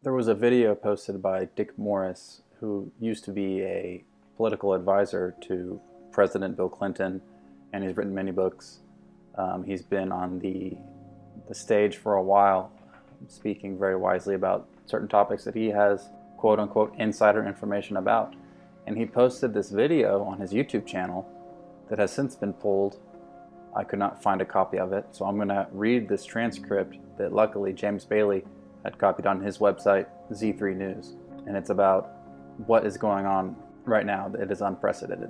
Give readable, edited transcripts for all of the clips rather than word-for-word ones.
There was a video posted by Dick Morris, who used to be a political advisor to President Bill Clinton, and he's written many books. He's been on the stage for a while, speaking very wisely about certain topics that he has quote-unquote insider information about. And he posted this video on his YouTube channel that has since been pulled. I could not find a copy of it, so I'm going to read this transcript that luckily James Bailey had copied on his website, Z3 News. And it's about what is going on right now. It is unprecedented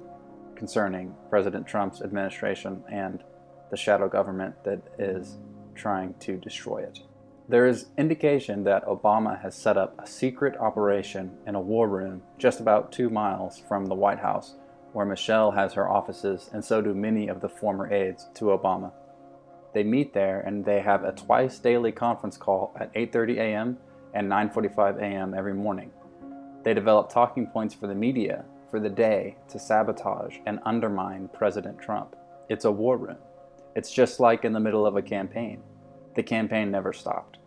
concerning President Trump's administration and the shadow government that is trying to destroy it. There is indication that Obama has set up a secret operation in a war room just about 2 miles from the White House, where Michelle has her offices, and so do many of the former aides to Obama. They meet there and they have a twice daily conference call at 8:30 a.m. and 9:45 a.m. every morning. They develop talking points for the media for the day to sabotage and undermine President Trump. It's a war room. It's just like in the middle of a campaign. The campaign never stopped.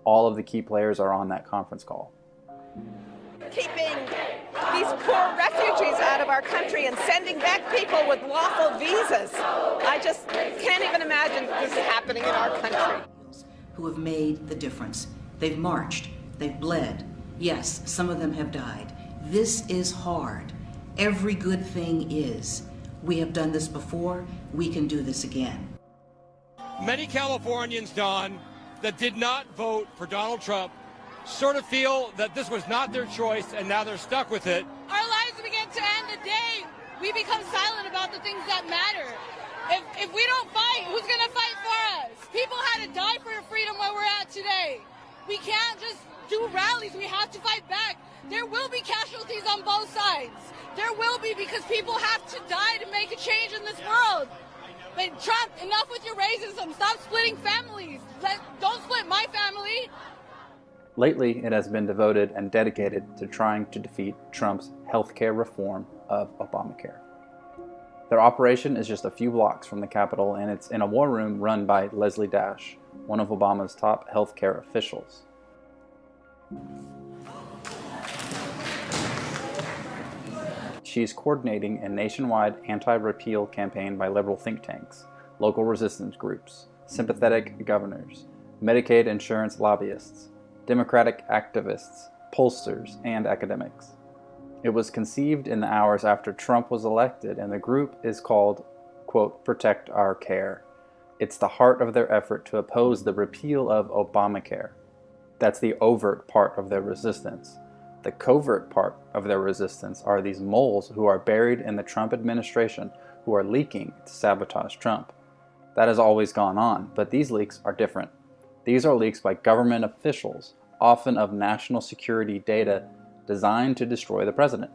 All of the key players are on that conference call. Keeping these poor refugees out of our country and sending back people with lawful visas. I just can't even imagine this happening in our country. Who have made the difference. They've marched, they've bled. Yes, some of them have died. This is hard. Every good thing is. We have done this before, we can do this again. Many Californians, Don, that did not vote for Donald Trump sort of feel that this was not their choice and now they're stuck with it. Our lives begin to end the day we become silent about the things that matter. If we don't fight, who's going to fight for us? People had to die for the freedom where we're at today. We can't just do rallies. We have to fight back. There will be casualties on both sides. There will be, because people have to die to make a change in this world. But Trump, enough with your racism. Stop splitting families. Don't split my family. Lately, it has been devoted and dedicated to trying to defeat Trump's healthcare reform of Obamacare. Their operation is just a few blocks from the Capitol, and it's in a war room run by Leslie Dash, one of Obama's top healthcare officials. She's coordinating a nationwide anti-repeal campaign by liberal think tanks, local resistance groups, sympathetic governors, Medicaid insurance lobbyists, Democratic activists, pollsters, and academics. It was conceived in the hours after Trump was elected, and the group is called, quote, Protect Our Care. It's the heart of their effort to oppose the repeal of Obamacare. That's the overt part of their resistance. The covert part of their resistance are these moles who are buried in the Trump administration who are leaking to sabotage Trump. That has always gone on, but these leaks are different. These are leaks by government officials, often of national security data designed to destroy the president.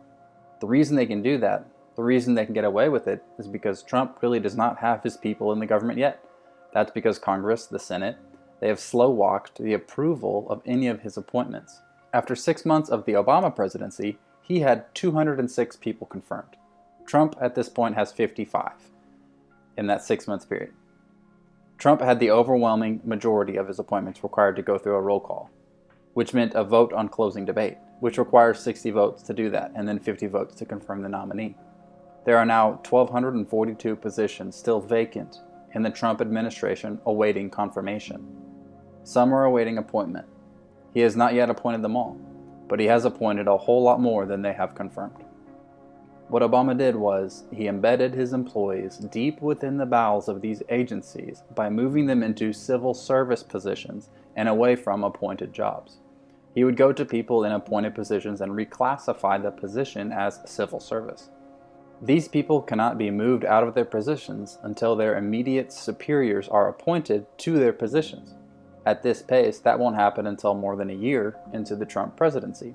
The reason they can do that, the reason they can get away with it, is because Trump really does not have his people in the government yet. That's because Congress, the Senate, they have slow-walked the approval of any of his appointments. After 6 months of the Obama presidency, he had 206 people confirmed. Trump at this point has 55 in that 6-month period. Trump had the overwhelming majority of his appointments required to go through a roll call, which meant a vote on closing debate, which requires 60 votes to do that, and then 50 votes to confirm the nominee. There are now 1,242 positions still vacant in the Trump administration awaiting confirmation. Some are awaiting appointment. He has not yet appointed them all, but he has appointed a whole lot more than they have confirmed. What Obama did was he embedded his employees deep within the bowels of these agencies by moving them into civil service positions and away from appointed jobs. He would go to people in appointed positions and reclassify the position as civil service. These people cannot be moved out of their positions until their immediate superiors are appointed to their positions. At this pace, that won't happen until more than a year into the Trump presidency.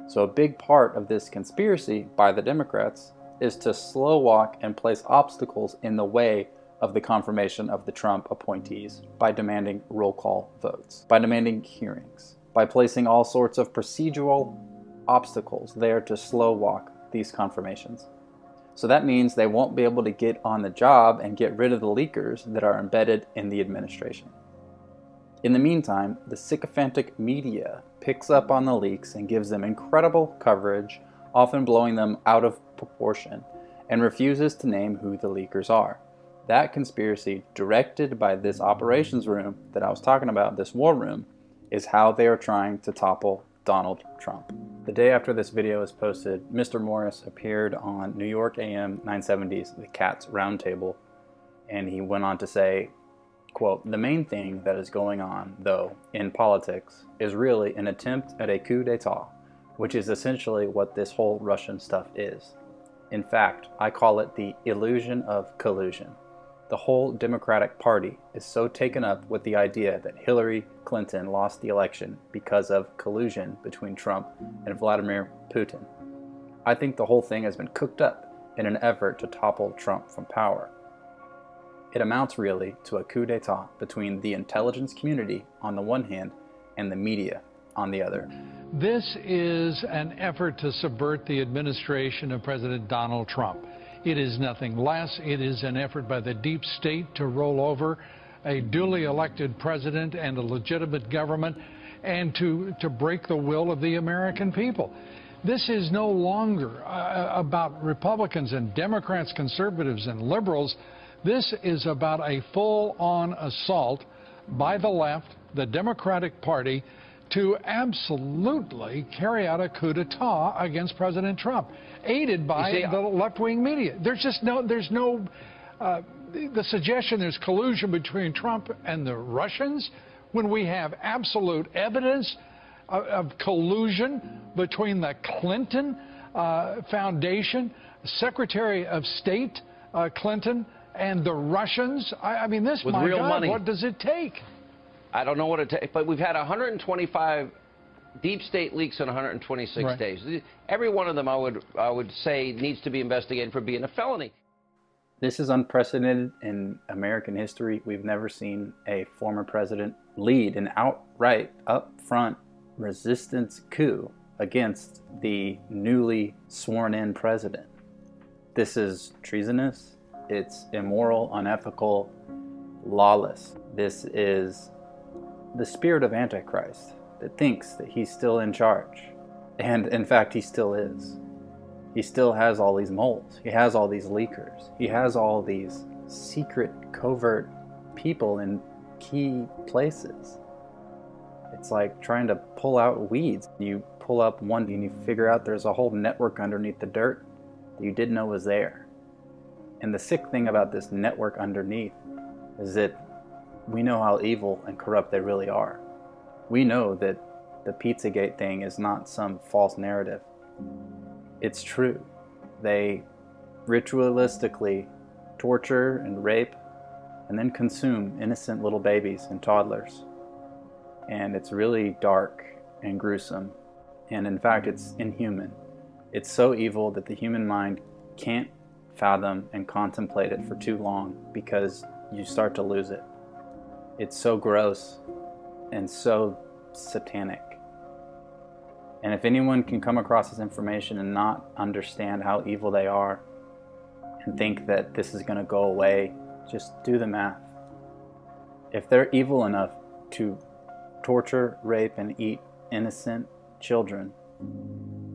So a big part of this conspiracy by the Democrats is to slow walk and place obstacles in the way of the confirmation of the Trump appointees by demanding roll call votes, by demanding hearings, by placing all sorts of procedural obstacles there to slow walk these confirmations. So that means they won't be able to get on the job and get rid of the leakers that are embedded in the administration. In the meantime, the sycophantic media picks up on the leaks and gives them incredible coverage, often blowing them out of proportion, and refuses to name who the leakers are. That conspiracy, directed by this operations room that I was talking about, this war room, is how they are trying to topple Donald Trump. The day after this video was posted, Mr. Morris appeared on New York AM 970's The Cat's Roundtable, and he went on to say, quote, "The main thing that is going on, though, in politics is really an attempt at a coup d'etat, which is essentially what this whole Russian stuff is. In fact, I call it the illusion of collusion. The whole Democratic Party is so taken up with the idea that Hillary Clinton lost the election because of collusion between Trump and Vladimir Putin. I think the whole thing has been cooked up in an effort to topple Trump from power. It amounts really to a coup d'etat between the intelligence community on the one hand and the media on the other." This is an effort to subvert the administration of President Donald Trump. It is nothing less. It is an effort by the deep state to roll over a duly elected president and a legitimate government and to break the will of the American people. This is no longer about Republicans and Democrats, conservatives and liberals. This is about a full-on assault by the left, the Democratic Party, to absolutely carry out a coup d'etat against President Trump, aided by the left-wing media. There's no the suggestion there's collusion between Trump and the Russians when we have absolute evidence of collusion between the Clinton Foundation, Secretary of State Clinton, and the Russians. I mean, this, with my real God, money. what does it take? I don't know what it takes, but we've had 125 deep state leaks in 126 Right. days. Every one of them, I would say, needs to be investigated for being a felony. This is unprecedented in American history. We've never seen a former president lead an outright, upfront resistance coup against the newly sworn-in president. This is treasonous. It's immoral, unethical, lawless. This is the spirit of Antichrist that thinks that he's still in charge. And in fact, he still is. He still has all these moles. He has all these leakers. He has all these secret, covert people in key places. It's like trying to pull out weeds. You pull up one and you figure out there's a whole network underneath the dirt that you didn't know was there. And the sick thing about this network underneath is that we know how evil and corrupt they really are. We know that the Pizzagate thing is not some false narrative. It's true. They ritualistically torture and rape and then consume innocent little babies and toddlers. And it's really dark and gruesome. And in fact, it's inhuman. It's so evil that the human mind can't fathom and contemplate it for too long because you start to lose it. It's so gross and so satanic. And if anyone can come across this information and not understand how evil they are and think that this is going to go away, just do the math. If they're evil enough to torture, rape, and eat innocent children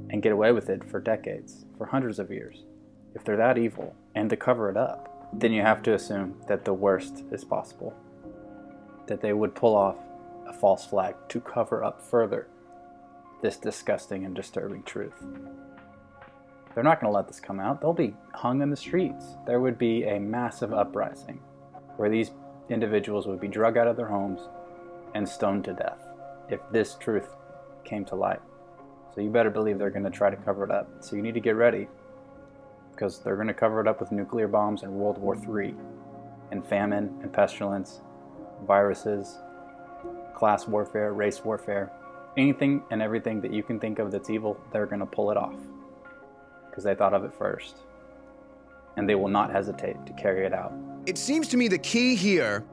and get away with it for decades, for hundreds of years, if they're that evil and to cover it up, then you have to assume that the worst is possible. That they would pull off a false flag to cover up further this disgusting and disturbing truth. They're not going to let this come out. They'll be hung in the streets. There would be a massive uprising where these individuals would be dragged out of their homes and stoned to death if this truth came to light. So you better believe they're going to try to cover it up. So you need to get ready, because they're going to cover it up with nuclear bombs and World War III and famine and pestilence, viruses, class warfare, race warfare. Anything and everything that you can think of that's evil, they're going to pull it off because they thought of it first. And they will not hesitate to carry it out. It seems to me the key here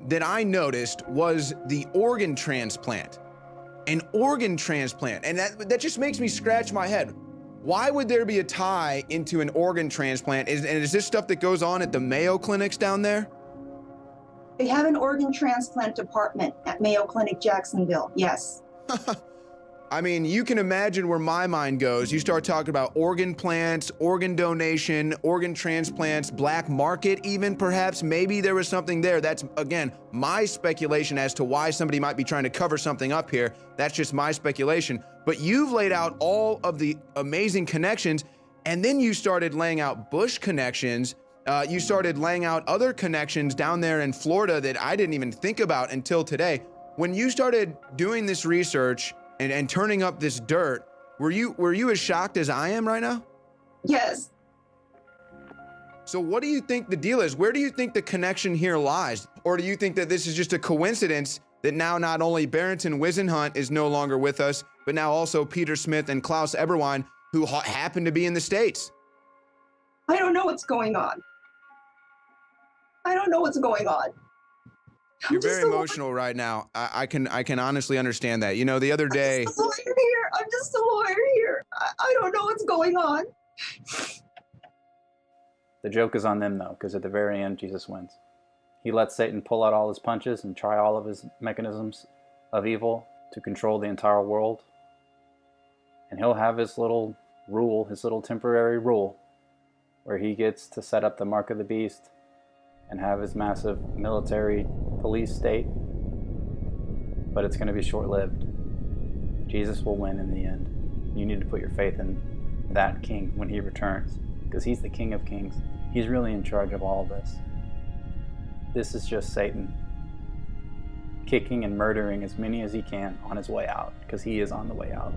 that I noticed was the organ transplant. An organ transplant. And that just makes me scratch my head. Why would there be a tie into an organ transplant? And is this stuff that goes on at the Mayo clinics down there? They have an organ transplant department at Mayo Clinic, Jacksonville, yes. I mean, you can imagine where my mind goes. You start talking about organ plants, organ donation, organ transplants, black market even perhaps. Maybe there was something there. That's, again, my speculation as to why somebody might be trying to cover something up here. That's just my speculation. But you've laid out all of the amazing connections, and then you started laying out Bush connections. You started laying out other connections down there in Florida that I didn't even think about until today. When you started doing this research and turning up this dirt, were you as shocked as I am right now? Yes. So what do you think the deal is? Where do you think the connection here lies? Or do you think that this is just a coincidence that now not only Barrington Wisenhunt is no longer with us, but now also Peter Smith and Klaus Eberwein, who happen to be in the States? I don't know what's going on. I don't know what's going on. You're very emotional right now. I can honestly understand that. You know, the other day. I'm just a lawyer here. I'm just a lawyer here. I don't know what's going on. The joke is on them, though, because at the very end, Jesus wins. He lets Satan pull out all his punches and try all of his mechanisms of evil to control the entire world. And he'll have his little rule, his little temporary rule, where he gets to set up the mark of the beast and have his massive military police state. But it's going to be short-lived. Jesus will win in the end. You need to put your faith in that king when he returns, because he's the King of Kings. He's really in charge of all of this. This is just Satan kicking and murdering as many as he can on his way out, because he is on the way out.